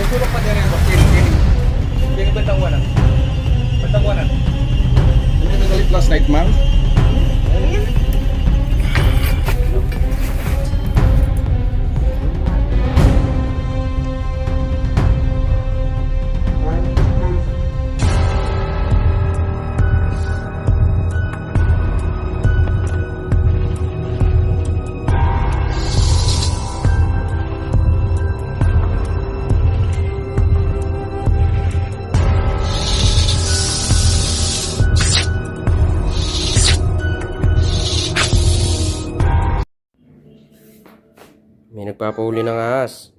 sulok pa din boss. Kini bentang wanan. Bentang wanan. Ini nagalit last night, ma'am. May nagpapahuli ng ahas.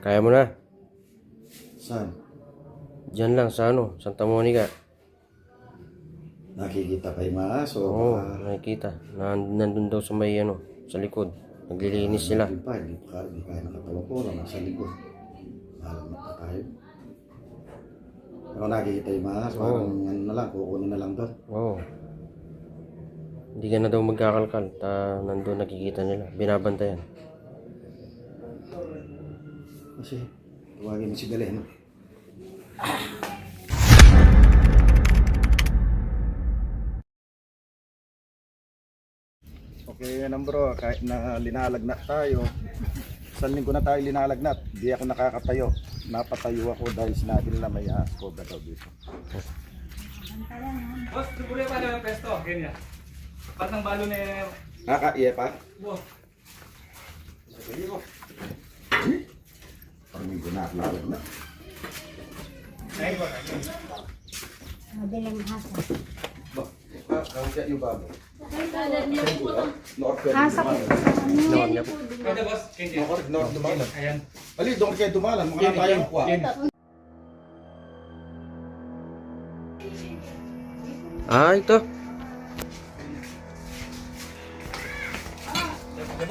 Kaya mo na. Saan? Diyan lang sa Santa Monica. Nakikita kay Maas o Oo, nakikita. Nandun daw sa may sa likod. Naglilinis sila. Hindi pa nakatawa ko lang sa likod. Alam na pa tayo. Pero nakikita yung Maas, parang ano na lang, kukunin na lang doon. Oo. Hindi ka na daw magkakalkal. Nandun nakikita nila. Binabantayan. Kasi, tuwagin mo si Belen. Okay, yan bro, kahit na linalagnat tayo, isang linggo na tayo linalagnat, di ako nakakatayo. Napatayo ako dahil sinabi nila may cobra daw dito. Boss, tuloy pa na pesto, ganyan. Patang balo na Nakaiya pa? boss. Sige mo. Parang may ginalagnat. Ay, boss. Madaling hasa. Ba, kung kaya yung bago. Hasa ko. Kada boss, ganyan. North dumalan. Ayan. Ali, doon kayo dumalan, mga tayo kuha. Ito.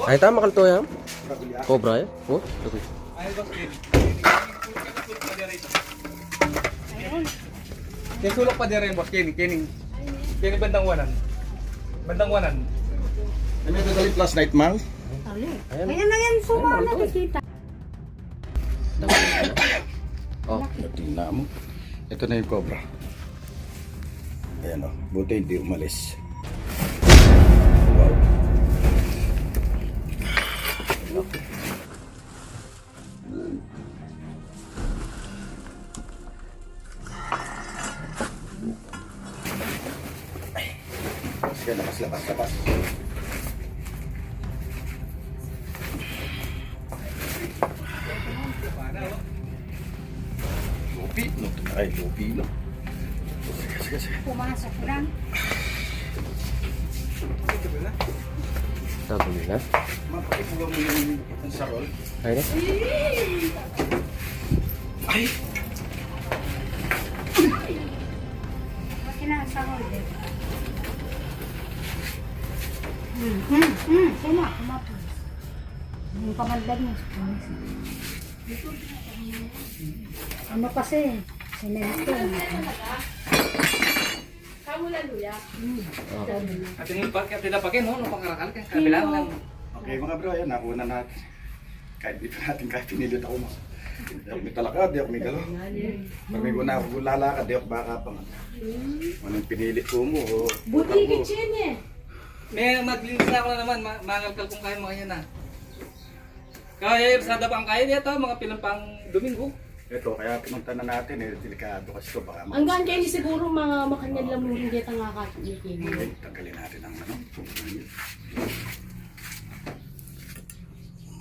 Ay, tama kalto yan. Cobra yan. Oh, okay. Ay, boss. Kini sulok pa din boss. Kini bentang wanan. Bentang wanan. Ano yung nagalit last night, Mang? Ayan na yan, suma na nakikita. Oh, tingnan mo. Ito na yung cobra. Ayan o, buti hindi umalis. Wow. Sige, labas. Lupi, no? Ay, lupi, no? Sige. Pumasok lang. Tago nila. Mapakipuga mo yung sarol. Ay, na. Ay! Kinasahol din. Suma, kumapos. Yung kamandag mo. Ano kasi? Sinento. At yung tinapakin, no? Nung pangkarakal ka. Kabilang lang. Okay mga bro, ayan, nakuha na natin. Kahit dito natin, kahit pinilit ako mo. Di ako may talakad, di ako may galaw. Pag may guna ako lalakad, di ako baka pa nga. Anong pinilit ko mo? Buti kitchen eh. May maglinis na ako na naman. Mangalkal kung kaya mo kanya na. Kaya sa dabang kaya dito, mga pilampang Domingo. Ito, kaya pinunta na natin, delikado kasi ito, baka Ang ganda ni siguro mga makanyal lang mo rin dito nga kakikinig. Okay, tanggalin natin ang ano.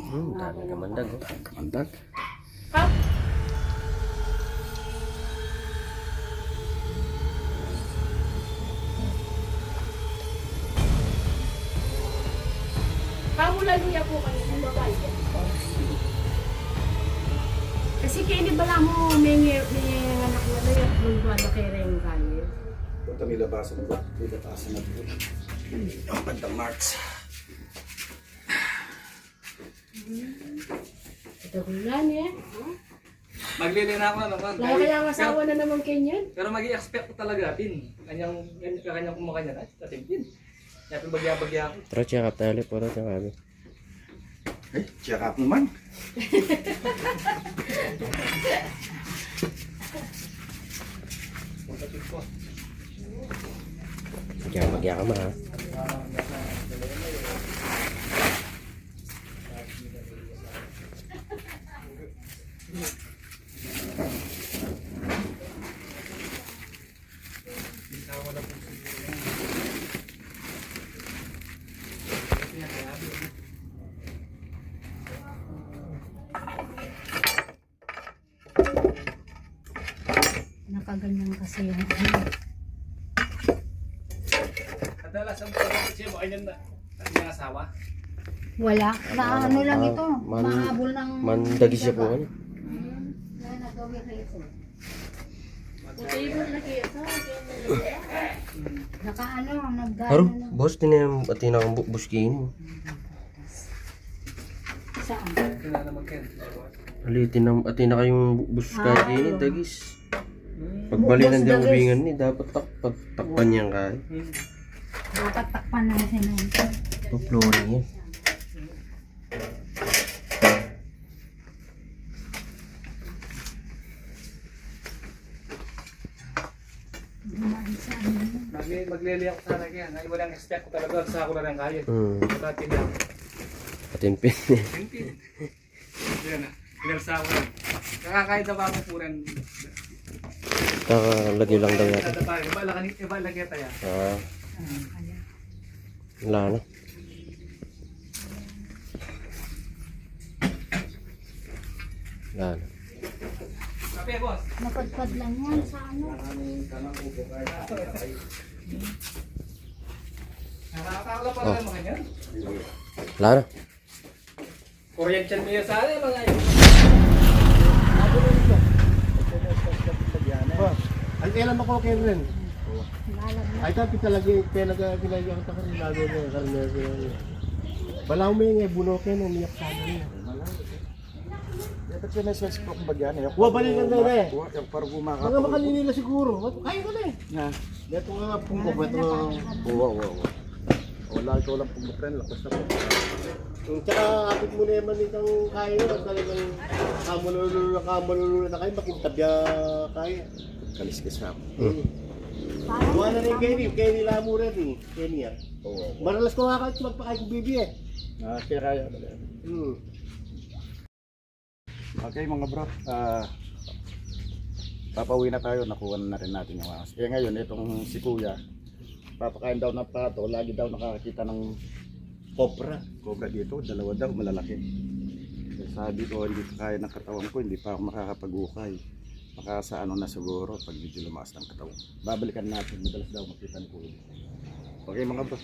Dami kamandag. Oh. Kamandag. Kamulaluya po kayo ng babae. Kasi kayo di bala mo may anak na na yung bulbuan kay Reng Kanye. Punta nilabasan na ba? Nilabasan na dito. Ang bandang March. Ito kulan eh. Maglili na ako na naman. Kaya ang asawa na naman kayo niyan. Pero mag-i-expect ko talaga din. Kanyang kumakanya na. Tatib din. Kaya bagya-bagya ako. Tara, check up tayo ulit. Puro check up. Eh, check up naman. Tama ha. Nakaganyan kasi yung Kadalas ang pagkakas siya, baka yan na yung asawa. wala. Na ano lang ito. Man- Mahabol ng... Mandagi siya po ano. Naka ano, nagdaan Haro, na. boss, tinayang ang buskini. Saan? Kailangan naman Ken. Alitin na kayong buskini, dagis. Pagbalinan Bus di ang dagis. ubingan ni, dapat takpan niyang kaya. Dapat takpan na natin na ito. Ito, flooring yan. Dumaan sa ano. Maglili ako sana kaya. Ay, walang expect ko talaga. Sa ako na lang kaya. Patatin lang. Patinpin. Pintin. Yan na. Pinalsa ko lang. Nakakahit na ba ako puran? Kakalagay lang daw yata. Iba lagi tayo. Wala na. Wala na. Kape, boss. Napadpad lang yan sa ano. Nakakakala pa lang mga yan. Wala na. Korean mo yun sana yung mga yun. Ang kailan ako kayo rin? Lalag na. Ay tapi talaga pinagyan ko rin lalo na karne. Bala humingi bunokin umiyak sana niya. Dapat yun ay sa stroke ba yan? Wa balikan daw na eh. Yung parang Mga kumakapag. makanina siguro. Kaya ko na eh. Na. Dito nga pumpo ito. Oo. Wala ikaw lang pumupren. Lakas na po. Tsaka apit mo na naman itong kaya na talagang kamulululo na kayo makintabya kaya. Kalis ka sa Buwan na rin Kenny Lamo rin eh. Kenny ah. Oo. Maralas ko nga kahit magpakain kong bibi eh. Kaya kaya. Okay mga bro, papauwi na tayo, nakuha na rin natin yung ahas. Kaya ngayon, itong si Kuya, papakain daw ng pato, lagi daw nakakita ng cobra. Cobra dito, dalawa daw, malalaki. Kaya sabi ko, hindi kaya ng katawan ko, hindi pa ako makakapag-ukay. Baka sa ano na siguro, pag medyo lumakas ng katawan. Babalikan natin, madalas daw makita ni Kuya. Okay mga bro.